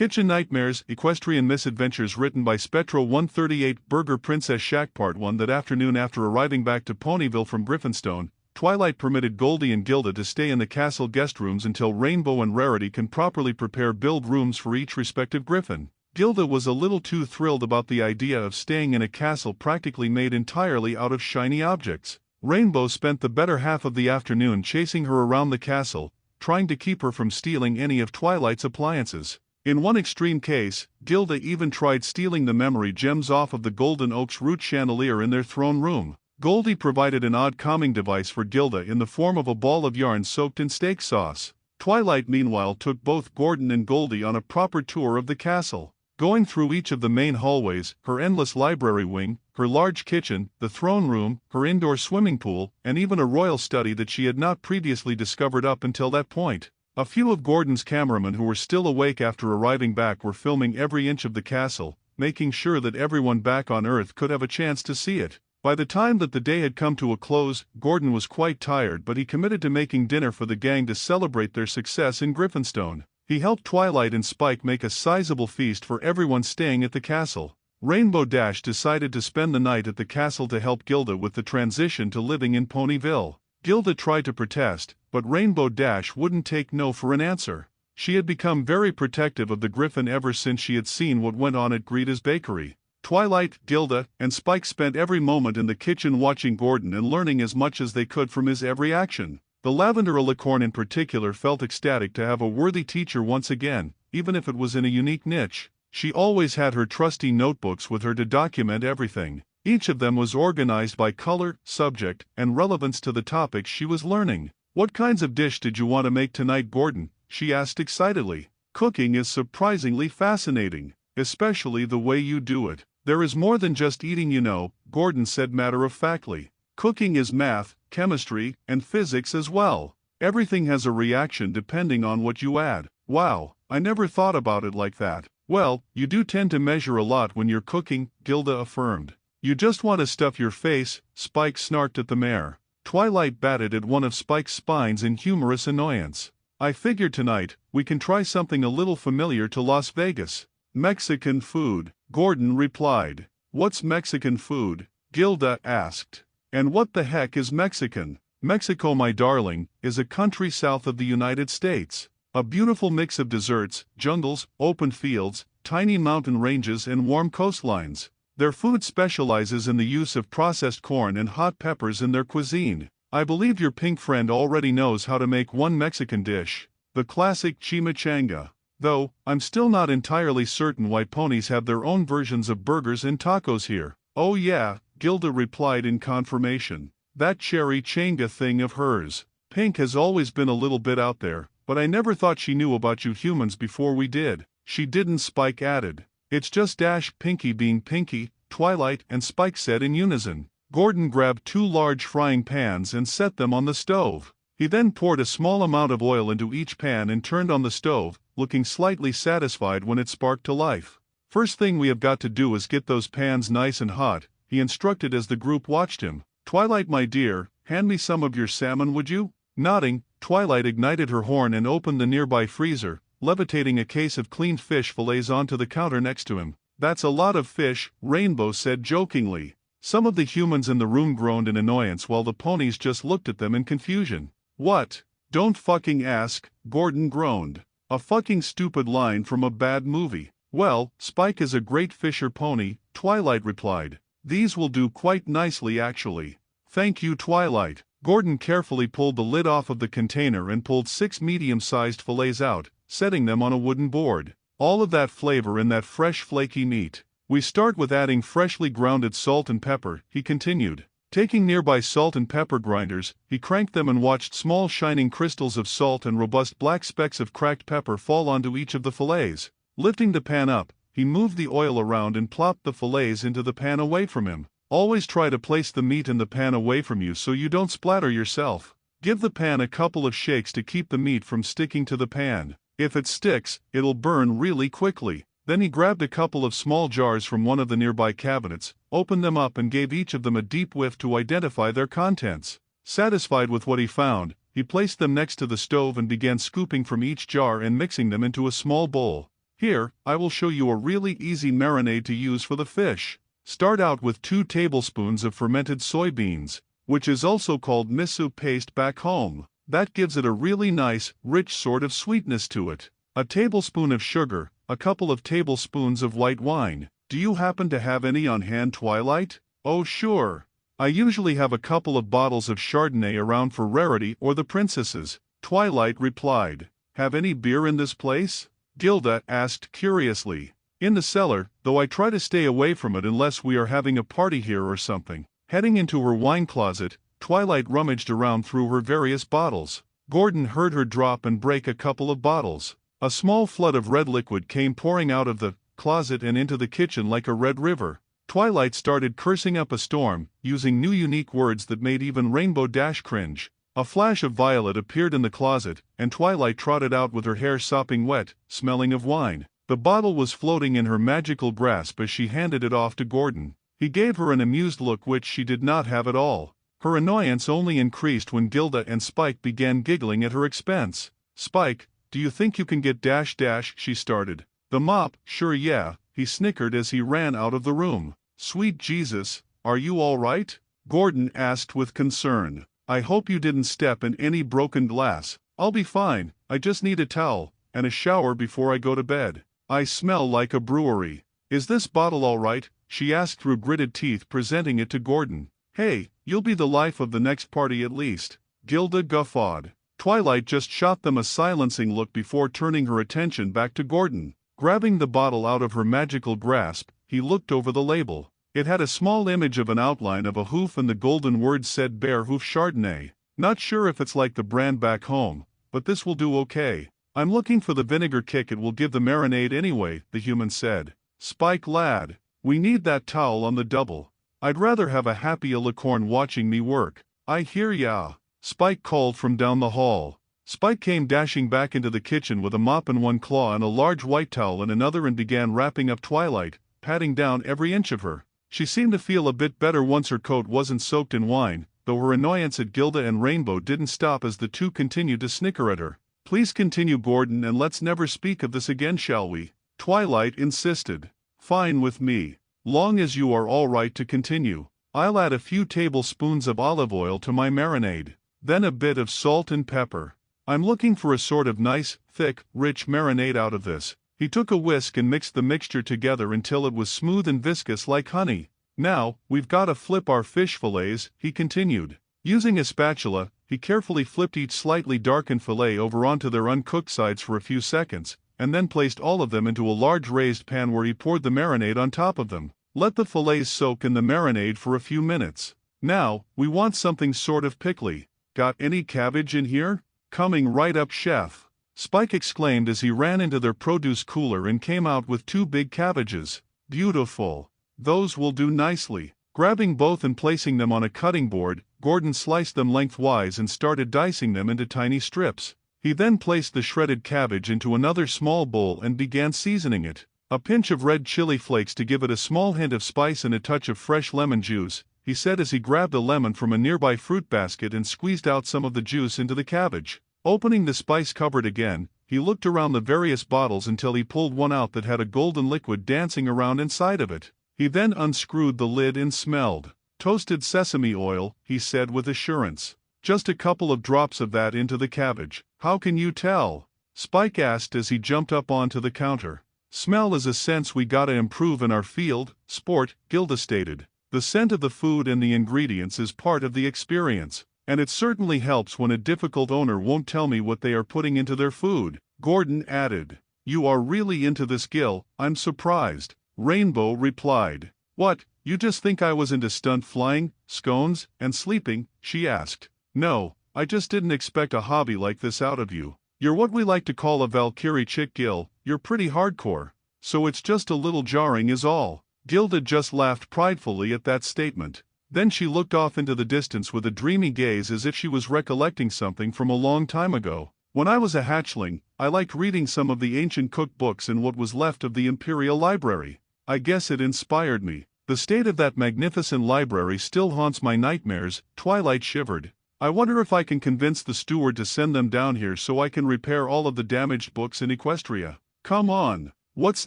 Kitchen Nightmares, Equestrian Misadventures written by Spectro 138 Burger Princess Shack Part 1. That afternoon, after arriving back to Ponyville from Griffinstone, Twilight permitted Goldie and Gilda to stay in the castle guest rooms until Rainbow and Rarity can properly build rooms for each respective griffin. Gilda was a little too thrilled about the idea of staying in a castle practically made entirely out of shiny objects. Rainbow spent the better half of the afternoon chasing her around the castle, trying to keep her from stealing any of Twilight's appliances. In one extreme case, Gilda even tried stealing the memory gems off of the Golden Oak's root chandelier in their throne room. Goldie provided an odd calming device for Gilda in the form of a ball of yarn soaked in steak sauce. Twilight meanwhile took both Gordon and Goldie on a proper tour of the castle. Going through each of the main hallways, her endless library wing, her large kitchen, the throne room, her indoor swimming pool, and even a royal study that she had not previously discovered up until that point. A few of Gordon's cameramen who were still awake after arriving back were filming every inch of the castle, making sure that everyone back on Earth could have a chance to see it. By the time that the day had come to a close, Gordon was quite tired, but he committed to making dinner for the gang to celebrate their success in Griffinstone. He helped Twilight and Spike make a sizable feast for everyone staying at the castle. Rainbow Dash decided to spend the night at the castle to help Gilda with the transition to living in Ponyville. Gilda tried to protest, but Rainbow Dash wouldn't take no for an answer. She had become very protective of the Griffin ever since she had seen what went on at Greta's bakery. Twilight, Gilda, and Spike spent every moment in the kitchen watching Gordon and learning as much as they could from his every action. The Lavender Alicorn in particular felt ecstatic to have a worthy teacher once again, even if it was in a unique niche. She always had her trusty notebooks with her to document everything. Each of them was organized by color, subject, and relevance to the topics she was learning. "What kinds of dish did you want to make tonight, Gordon?" she asked excitedly. "Cooking is surprisingly fascinating, especially the way you do it. There is more than just eating, you know," Gordon said matter-of-factly. "Cooking is math, chemistry, and physics as well. Everything has a reaction depending on what you add." "Wow, I never thought about it like that." "Well, you do tend to measure a lot when you're cooking," Gilda affirmed. "You just want to stuff your face," Spike snarked at the mare. Twilight batted at one of Spike's spines in humorous annoyance. "I figured tonight, we can try something a little familiar to Las Vegas." "Mexican food," Gordon replied. "What's Mexican food?" Gilda asked. "And what the heck is Mexican?" "Mexico, my darling, is a country south of the United States. A beautiful mix of deserts, jungles, open fields, tiny mountain ranges and warm coastlines. Their food specializes in the use of processed corn and hot peppers in their cuisine. I believe your pink friend already knows how to make one Mexican dish, the classic chimichanga. Though, I'm still not entirely certain why ponies have their own versions of burgers and tacos here." "Oh yeah," Gilda replied in confirmation. "That cherry changa thing of hers. Pink has always been a little bit out there, but I never thought she knew about you humans before we did." "She didn't," Spike added. "It's just Dash Pinky being Pinky," Twilight and Spike said in unison. Gordon grabbed 2 large frying pans and set them on the stove. He then poured a small amount of oil into each pan and turned on the stove, looking slightly satisfied when it sparked to life. "First thing we have got to do is get those pans nice and hot," he instructed as the group watched him. "Twilight, my dear, hand me some of your salmon, would you?" Nodding, Twilight ignited her horn and opened the nearby freezer, levitating a case of cleaned fish fillets onto the counter next to him. "That's a lot of fish," Rainbow said jokingly. Some of the humans in the room groaned in annoyance while the ponies just looked at them in confusion. "What? Don't fucking ask," Gordon groaned. "A fucking stupid line from a bad movie." "Well, Spike is a great fisher pony," Twilight replied. "These will do quite nicely actually." "Thank you, Twilight." Gordon carefully pulled the lid off of the container and pulled 6 medium-sized fillets out, setting them on a wooden board. "All of that flavor in that fresh flaky meat. We start with adding freshly grounded salt and pepper," he continued. Taking nearby salt and pepper grinders, he cranked them and watched small shining crystals of salt and robust black specks of cracked pepper fall onto each of the fillets. Lifting the pan up, he moved the oil around and plopped the fillets into the pan away from him. "Always try to place the meat in the pan away from you so you don't splatter yourself. Give the pan a couple of shakes to keep the meat from sticking to the pan. If it sticks, it'll burn really quickly." Then he grabbed a couple of small jars from one of the nearby cabinets, opened them up and gave each of them a deep whiff to identify their contents. Satisfied with what he found, he placed them next to the stove and began scooping from each jar and mixing them into a small bowl. Here, I will show you a really easy marinade to use for the fish. Start out with 2 tablespoons of fermented soybeans, which is also called miso paste back home. That gives it a really nice, rich sort of sweetness to it. A tablespoon of sugar, a couple of tablespoons of white wine. Do you happen to have any on hand, Twilight? Oh sure. I usually have a couple of bottles of Chardonnay around for rarity or the princesses, Twilight replied. Have any beer in this place? Gilda asked curiously. In the cellar, though I try to stay away from it unless we are having a party here or something. Heading into her wine closet, Twilight rummaged around through her various bottles. Gordon heard her drop and break a couple of bottles. A small flood of red liquid came pouring out of the closet and into the kitchen like a red river. Twilight started cursing up a storm, using new unique words that made even Rainbow Dash cringe. A flash of violet appeared in the closet, and Twilight trotted out with her hair sopping wet, smelling of wine. The bottle was floating in her magical grasp as she handed it off to Gordon. He gave her an amused look which she did not have at all. Her annoyance only increased when Gilda and Spike began giggling at her expense. Spike, do you think you can get Dash Dash? She started. The mop, sure yeah, he snickered as he ran out of the room. Sweet Jesus, are you all right? Gordon asked with concern. I hope you didn't step in any broken glass. I'll be fine, I just need a towel, and a shower before I go to bed. I smell like a brewery. Is this bottle all right? She asked through gritted teeth, presenting it to Gordon. Hey, you'll be the life of the next party at least. Gilda guffawed. Twilight just shot them a silencing look before turning her attention back to Gordon. Grabbing the bottle out of her magical grasp, he looked over the label. It had a small image of an outline of a hoof and the golden words said Bear Hoof Chardonnay. Not sure if it's like the brand back home, but this will do okay. I'm looking for the vinegar kick it will give the marinade anyway, the human said. Spike lad, we need that towel on the double. I'd rather have a happy alicorn watching me work. I hear ya. Spike called from down the hall. Spike came dashing back into the kitchen with a mop in one claw and a large white towel in another and began wrapping up Twilight, patting down every inch of her. She seemed to feel a bit better once her coat wasn't soaked in wine, though her annoyance at Gilda and Rainbow didn't stop as the two continued to snicker at her. Please continue, Gordon, and let's never speak of this again, shall we? Twilight insisted. Fine with me. Long as you are all right to continue. I'll add a few tablespoons of olive oil to my marinade. Then a bit of salt and pepper. I'm looking for a sort of nice, thick, rich marinade out of this. He took a whisk and mixed the mixture together until it was smooth and viscous like honey. Now, we've got to flip our fish fillets, he continued. Using a spatula, he carefully flipped each slightly darkened fillet over onto their uncooked sides for a few seconds, and then placed all of them into a large raised pan where he poured the marinade on top of them. Let the fillets soak in the marinade for a few minutes. Now, we want something sort of pickly. Got any cabbage in here? Coming right up, chef. Spike exclaimed as he ran into their produce cooler and came out with 2 big cabbages. Beautiful. Those will do nicely. Grabbing both and placing them on a cutting board, Gordon sliced them lengthwise and started dicing them into tiny strips. He then placed the shredded cabbage into another small bowl and began seasoning it. A pinch of red chili flakes to give it a small hint of spice and a touch of fresh lemon juice, he said as he grabbed a lemon from a nearby fruit basket and squeezed out some of the juice into the cabbage. Opening the spice cupboard again, he looked around the various bottles until he pulled one out that had a golden liquid dancing around inside of it. He then unscrewed the lid and smelled. Toasted sesame oil, he said with assurance. Just a couple of drops of that into the cabbage. How can you tell? Spike asked as he jumped up onto the counter. Smell is a sense we gotta improve in our field, sport, Gilda stated. The scent of the food and the ingredients is part of the experience, and it certainly helps when a difficult owner won't tell me what they are putting into their food, Gordon added. You are really into this, Gil, I'm surprised. Rainbow replied. What, you just think I was into stunt flying, scones, and sleeping? She asked. No, I just didn't expect a hobby like this out of you. You're what we like to call a Valkyrie chick, Gil. You're pretty hardcore. So it's just a little jarring is all. Gilda just laughed pridefully at that statement. Then she looked off into the distance with a dreamy gaze as if she was recollecting something from a long time ago. When I was a hatchling, I liked reading some of the ancient cookbooks in what was left of the Imperial Library. I guess it inspired me. The state of that magnificent library still haunts my nightmares, Twilight shivered. I wonder if I can convince the steward to send them down here so I can repair all of the damaged books in Equestria. Come on. What's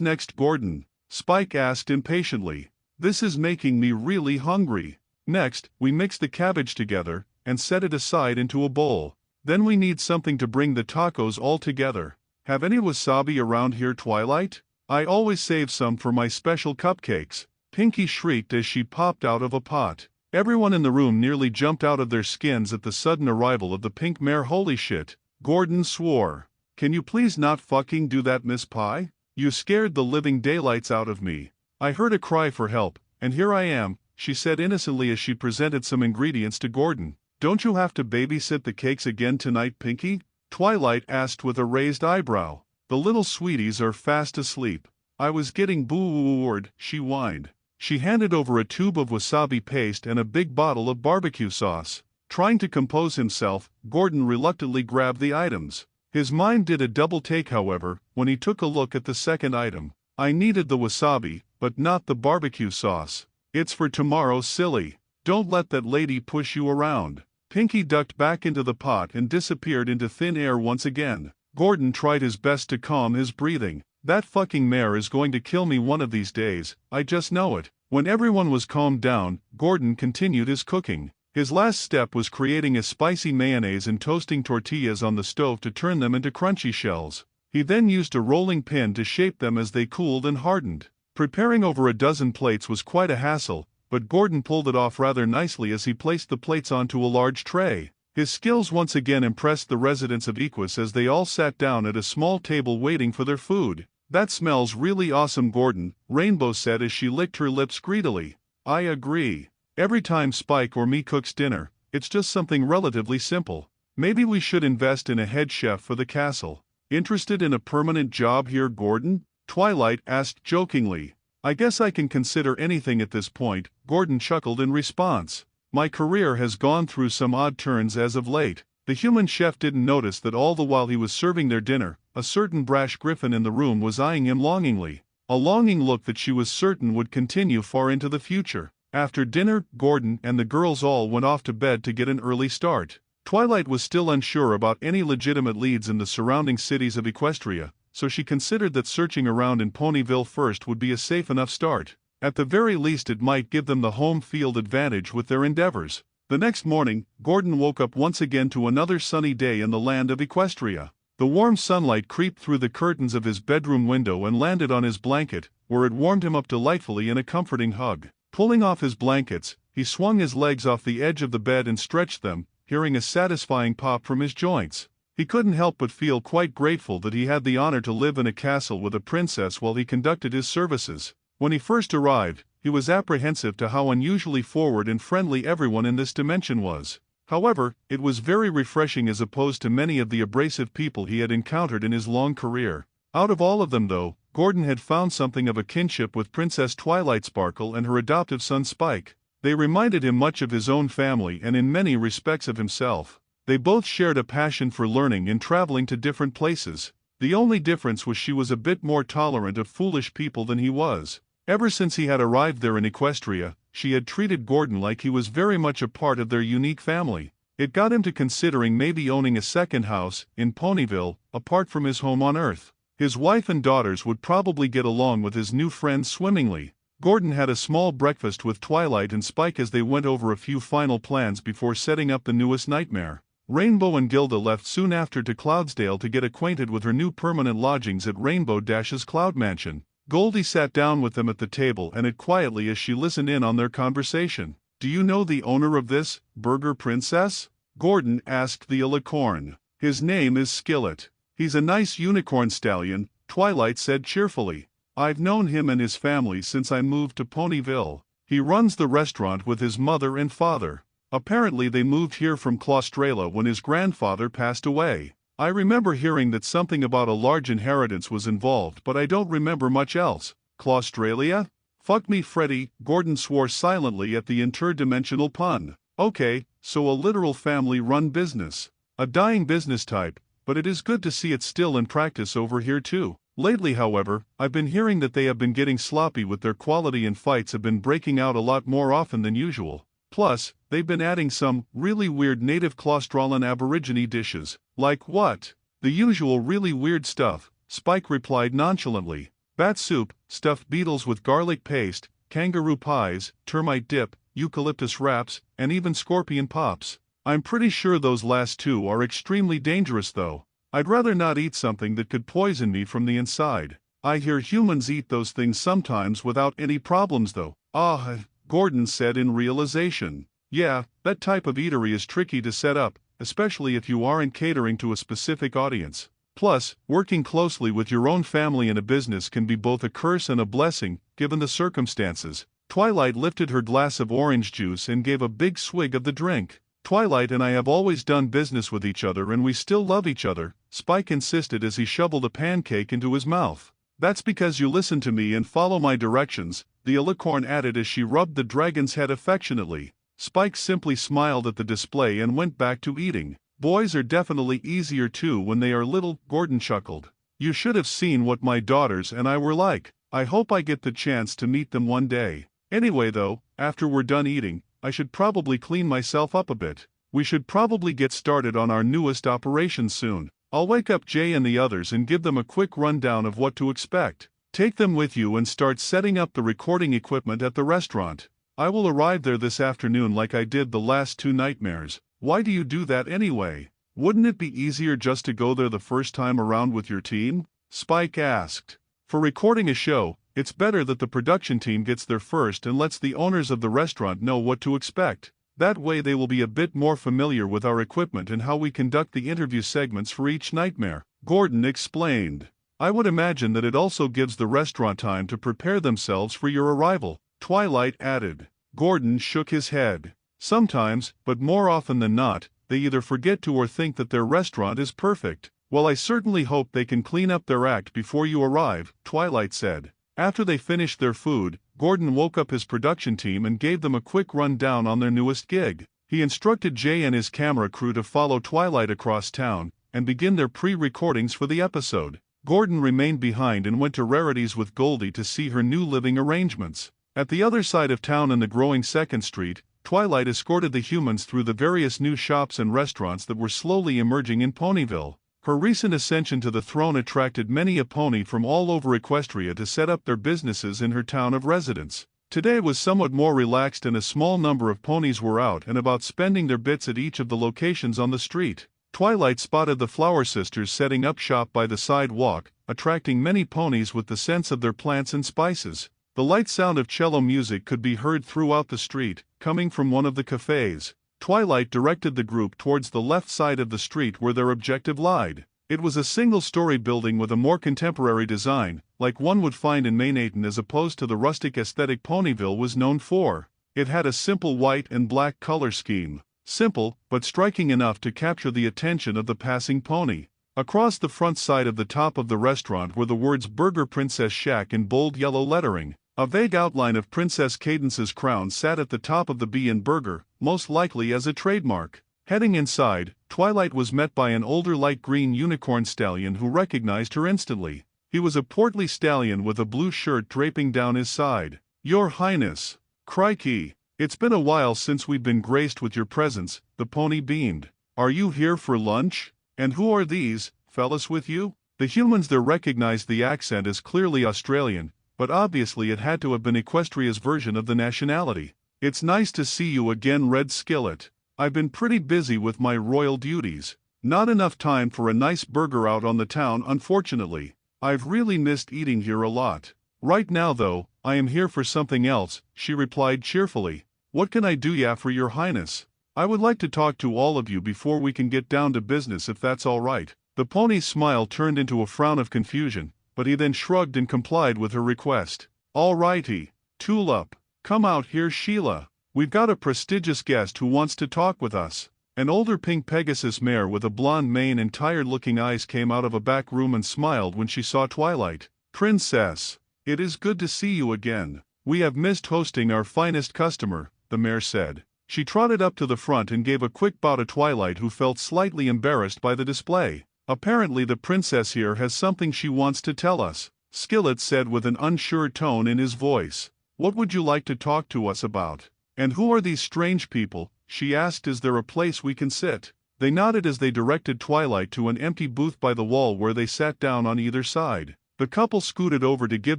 next, Gordon? Spike asked impatiently. This is making me really hungry. Next, we mix the cabbage together and set it aside into a bowl. Then we need something to bring the tacos all together. Have any wasabi around here, Twilight? I always save some for my special cupcakes, Pinky shrieked as she popped out of a pot. Everyone in the room nearly jumped out of their skins at the sudden arrival of the pink mare. Holy shit, Gordon swore. Can you please not fucking do that, Miss Pie? You scared the living daylights out of me. I heard a cry for help, and here I am, she said innocently as she presented some ingredients to Gordon. Don't you have to babysit the cakes again tonight, Pinky? Twilight asked with a raised eyebrow. The little sweeties are fast asleep. I was getting bored, she whined. She handed over a tube of wasabi paste and a big bottle of barbecue sauce. Trying to compose himself, Gordon reluctantly grabbed the items. His mind did a double take, however, when he took a look at the second item. I needed the wasabi, but not the barbecue sauce. It's for tomorrow, silly. Don't let that lady push you around. Pinky ducked back into the pot and disappeared into thin air once again. Gordon tried his best to calm his breathing. That fucking mare is going to kill me one of these days, I just know it. When everyone was calmed down, Gordon continued his cooking. His last step was creating a spicy mayonnaise and toasting tortillas on the stove to turn them into crunchy shells. He then used a rolling pin to shape them as they cooled and hardened. Preparing over a dozen plates was quite a hassle, but Gordon pulled it off rather nicely as he placed the plates onto a large tray. His skills once again impressed the residents of Equus as they all sat down at a small table waiting for their food. That smells really awesome, Gordon, Rainbow said as she licked her lips greedily. I agree. Every time Spike or me cooks dinner, it's just something relatively simple. Maybe we should invest in a head chef for the castle. Interested in a permanent job here, Gordon? Twilight asked jokingly. I guess I can consider anything at this point, Gordon chuckled in response. My career has gone through some odd turns as of late. The human chef didn't notice that all the while he was serving their dinner, a certain brash griffin in the room was eyeing him longingly. A longing look that she was certain would continue far into the future. After dinner, Gordon and the girls all went off to bed to get an early start. Twilight was still unsure about any legitimate leads in the surrounding cities of Equestria, so she considered that searching around in Ponyville first would be a safe enough start. At the very least, it might give them the home field advantage with their endeavors. The next morning, Gordon woke up once again to another sunny day in the land of Equestria. The warm sunlight creeped through the curtains of his bedroom window and landed on his blanket, where it warmed him up delightfully in a comforting hug. Pulling off his blankets, he swung his legs off the edge of the bed and stretched them, hearing a satisfying pop from his joints. He couldn't help but feel quite grateful that he had the honor to live in a castle with a princess while he conducted his services. When he first arrived, he was apprehensive to how unusually forward and friendly everyone in this dimension was. However, it was very refreshing as opposed to many of the abrasive people he had encountered in his long career. Out of all of them, though, Gordon had found something of a kinship with Princess Twilight Sparkle and her adoptive son Spike. They reminded him much of his own family and in many respects of himself. They both shared a passion for learning and traveling to different places. The only difference was she was a bit more tolerant of foolish people than he was. Ever since he had arrived there in Equestria, she had treated Gordon like he was very much a part of their unique family. It got him to considering maybe owning a second house in Ponyville, apart from his home on Earth. His wife and daughters would probably get along with his new friends swimmingly. Gordon had a small breakfast with Twilight and Spike as they went over a few final plans before setting up the newest nightmare. Rainbow and Gilda left soon after to Cloudsdale to get acquainted with her new permanent lodgings at Rainbow-Dash's Cloud Mansion. Goldie sat down with them at the table and ate quietly as she listened in on their conversation. Do you know the owner of this, Burger Princess? Gordon asked the alicorn. His name is Skillet. He's a nice unicorn stallion, Twilight said cheerfully. I've known him and his family since I moved to Ponyville. He runs the restaurant with his mother and father. Apparently they moved here from Claustrala when his grandfather passed away. I remember hearing that something about a large inheritance was involved, but I don't remember much else. Claustralia? Fuck me, Freddy, Gordon swore silently at the interdimensional pun. Okay, so a literal family-run business. A dying business type, but it is good to see it still in practice over here too. Lately, however, I've been hearing that they have been getting sloppy with their quality and fights have been breaking out a lot more often than usual. Plus, they've been adding some really weird native Claustralan Aborigine dishes. Like what? The usual really weird stuff, Spike replied nonchalantly. Bat soup, stuffed beetles with garlic paste, kangaroo pies, termite dip, eucalyptus wraps, and even scorpion pops. I'm pretty sure those last two are extremely dangerous though. I'd rather not eat something that could poison me from the inside. I hear humans eat those things sometimes without any problems though. Ah, Gordon said in realization. Yeah, that type of eatery is tricky to set up, especially if you aren't catering to a specific audience. Plus, working closely with your own family in a business can be both a curse and a blessing, given the circumstances. Twilight lifted her glass of orange juice and gave a big swig of the drink. Twilight and I have always done business with each other and we still love each other, Spike insisted as he shoveled a pancake into his mouth. That's because you listen to me and follow my directions, the alicorn added as she rubbed the dragon's head affectionately. Spike simply smiled at the display and went back to eating. Boys are definitely easier too when they are little, Gordon chuckled. You should have seen what my daughters and I were like. I hope I get the chance to meet them one day. Anyway though, after we're done eating, I should probably clean myself up a bit. We should probably get started on our newest operation soon. I'll wake up Jay and the others and give them a quick rundown of what to expect. Take them with you and start setting up the recording equipment at the restaurant. I will arrive there this afternoon like I did the last two nightmares. Why do you do that anyway? Wouldn't it be easier just to go there the first time around with your team? Spike asked. For recording a show, it's better that the production team gets there first and lets the owners of the restaurant know what to expect. That way they will be a bit more familiar with our equipment and how we conduct the interview segments for each nightmare, Gordon explained. I would imagine that it also gives the restaurant time to prepare themselves for your arrival, Twilight added. Gordon shook his head. Sometimes, but more often than not, they either forget to or think that their restaurant is perfect. Well, I certainly hope they can clean up their act before you arrive, Twilight said. After they finished their food, Gordon woke up his production team and gave them a quick rundown on their newest gig. He instructed Jay and his camera crew to follow Twilight across town and begin their pre-recordings for the episode. Gordon remained behind and went to Rarities with Goldie to see her new living arrangements. At the other side of town in the growing 2nd Street, Twilight escorted the humans through the various new shops and restaurants that were slowly emerging in Ponyville. Her recent ascension to the throne attracted many a pony from all over Equestria to set up their businesses in her town of residence. Today was somewhat more relaxed and a small number of ponies were out and about spending their bits at each of the locations on the street. Twilight spotted the Flower Sisters setting up shop by the sidewalk, attracting many ponies with the scents of their plants and spices. The light sound of cello music could be heard throughout the street, coming from one of the cafes. Twilight directed the group towards the left side of the street where their objective lied. It was a single-story building with a more contemporary design, like one would find in Manhattan as opposed to the rustic aesthetic Ponyville was known for. It had a simple white and black color scheme. Simple, but striking enough to capture the attention of the passing pony. Across the front side of the top of the restaurant were the words Burger Princess Shack in bold yellow lettering. A vague outline of Princess Cadence's crown sat at the top of the B in Burger, most likely as a trademark. Heading inside, Twilight was met by an older light green unicorn stallion who recognized her instantly. He was a portly stallion with a blue shirt draping down his side. Your Highness! Crikey! It's been a while since we've been graced with your presence, the pony beamed. Are you here for lunch? And who are these fellas with you? The humans there recognized the accent as clearly Australian, but obviously it had to have been Equestria's version of the nationality. It's nice to see you again, Red Skillet. I've been pretty busy with my royal duties. Not enough time for a nice burger out on the town, unfortunately. I've really missed eating here a lot. Right now though, I am here for something else, she replied cheerfully. What can I do ya for your highness? I would like to talk to all of you before we can get down to business if that's all right. The pony's smile turned into a frown of confusion, but he then shrugged and complied with her request. All righty. Tulip. Come out here, Sheila. We've got a prestigious guest who wants to talk with us. An older pink Pegasus mare with a blonde mane and tired-looking eyes came out of a back room and smiled when she saw Twilight. Princess. It is good to see you again. We have missed hosting our finest customer, the mare said. She trotted up to the front and gave a quick bow to Twilight, who felt slightly embarrassed by the display. Apparently the princess here has something she wants to tell us, Skillet said with an unsure tone in his voice. What would you like to talk to us about? And who are these strange people? She asked. Is there a place we can sit? They nodded as they directed Twilight to an empty booth by the wall where they sat down on either side. The couple scooted over to give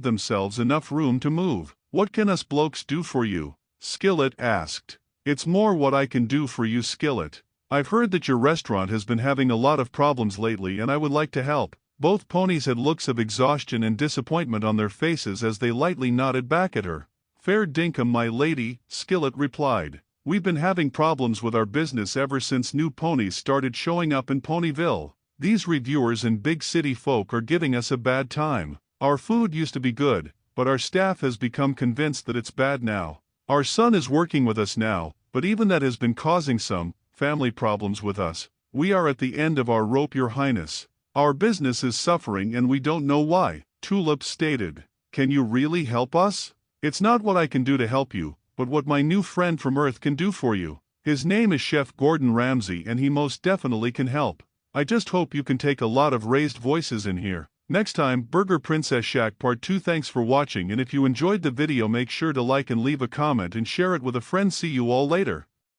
themselves enough room to move. "What can us blokes do for you?" Skillet asked. "It's more what I can do for you, Skillet. I've heard that your restaurant has been having a lot of problems lately and I would like to help." Both ponies had looks of exhaustion and disappointment on their faces as they lightly nodded back at her. "Fair dinkum, my lady," Skillet replied. "We've been having problems with our business ever since new ponies started showing up in Ponyville. These reviewers and big city folk are giving us a bad time. Our food used to be good, but our staff has become convinced that it's bad now. Our son is working with us now, but even that has been causing some family problems with us. We are at the end of our rope, your highness. Our business is suffering and we don't know why," Tulip stated. "Can you really help us?" "It's not what I can do to help you, but what my new friend from Earth can do for you. His name is Chef Gordon Ramsay and he most definitely can help. I just hope you can take a lot of raised voices in here." Next time, Burger Princess Shack Part 2. Thanks for watching, and if you enjoyed the video make sure to like and leave a comment and share it with a friend. See you all later.